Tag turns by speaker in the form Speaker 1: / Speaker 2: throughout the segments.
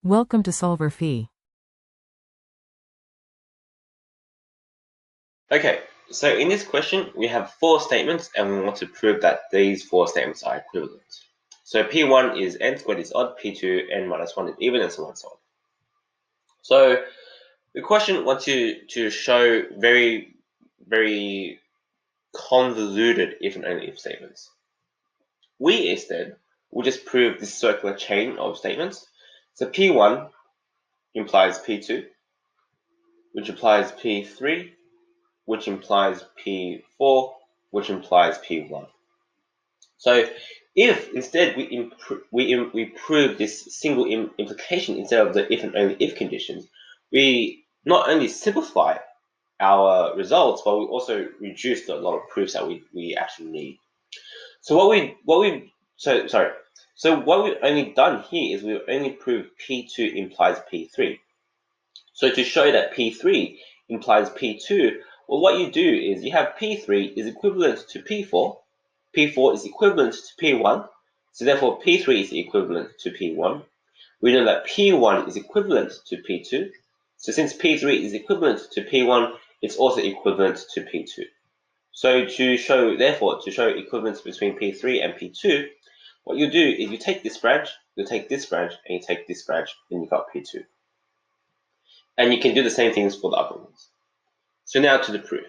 Speaker 1: Welcome to solverfy.
Speaker 2: Okay, so in this question, we have 4 statements and we want to prove that these 4 statements are equivalent. So P1 is n squared is odd, P2 n minus 1 is even, and so on and so on. So the question wants to show very convoluted if and only if statements. We instead will just prove this circular chain of statements. So P1 implies P2, which implies P3, which implies P4, which implies P1. So if instead we prove this single implication instead of the if and only if conditions, we not only simplify our results, but we also reduce the lot of proofs that we actually need. So what we've only done here is we've only proved P2 implies P3. So to show that P3 implies P2, well, what you do is you have P3 is equivalent to P4, P4 is equivalent to P1, so therefore P3 is equivalent to P1. We know that P1 is equivalent to P2, so since P3 is equivalent to P1, it's also equivalent to P2. So to show equivalence between P3 and P2, what you do is you take this branch, you take this branch, and you take this branch, and you've got P2. And you can do the same things for the other ones. So now to the proof.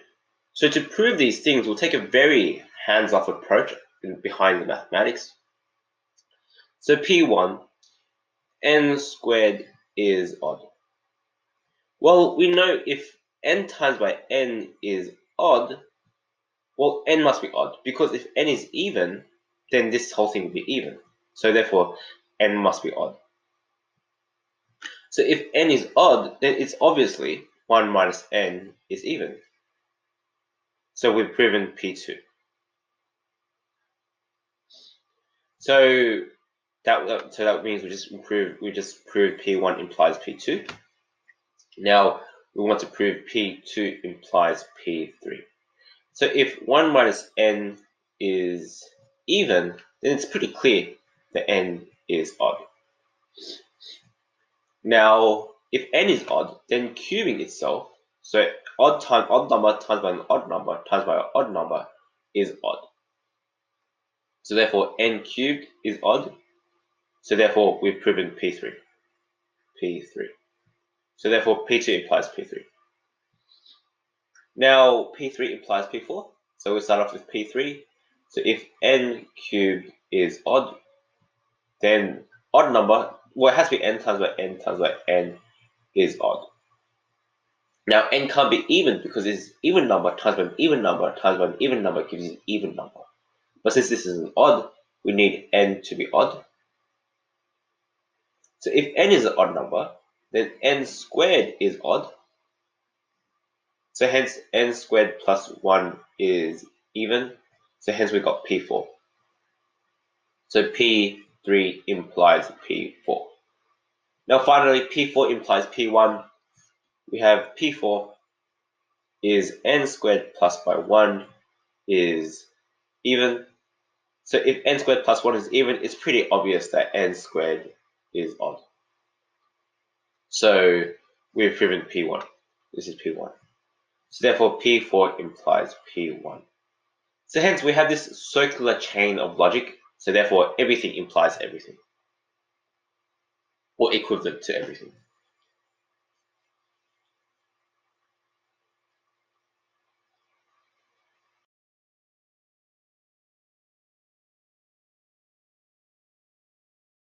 Speaker 2: So to prove these things, we'll take a very hands-off approach behind the mathematics. So P1, n squared is odd. Well, we know if n times by n is odd, well, n must be odd, because if n is even, then this whole thing will be even. So therefore, n must be odd. So if n is odd, then it's obviously 1 minus n is even. So we've proven P2. So that means we just proved P1 implies P2. Now we want to prove P2 implies P3. So if 1 minus n is even, then it's pretty clear that n is odd. Now, if n is odd, then cubing itself, so odd number times by an odd number times by an odd number is odd. So therefore, n cubed is odd. So therefore, we've proven P3. So therefore, P2 implies P3. Now, P3 implies P4. So we start off with P3. So if n cubed is odd, then odd number, well, it has to be n times by n times by n is odd. Now, n can't be even because it's even number times by an even number times by an even number gives you an even number. But since this is an odd, we need n to be odd. So if n is an odd number, then n squared is odd. So hence n squared plus 1 is even. So hence we got P4. So P3 implies P4. Now finally, P4 implies P1. We have P4 is n squared plus by 1 is even. So if n squared plus 1 is even, it's pretty obvious that n squared is odd. So we've proven P1. This is P1. So therefore P4 implies P1. So hence we have this circular chain of logic. So therefore everything implies everything, or equivalent to everything.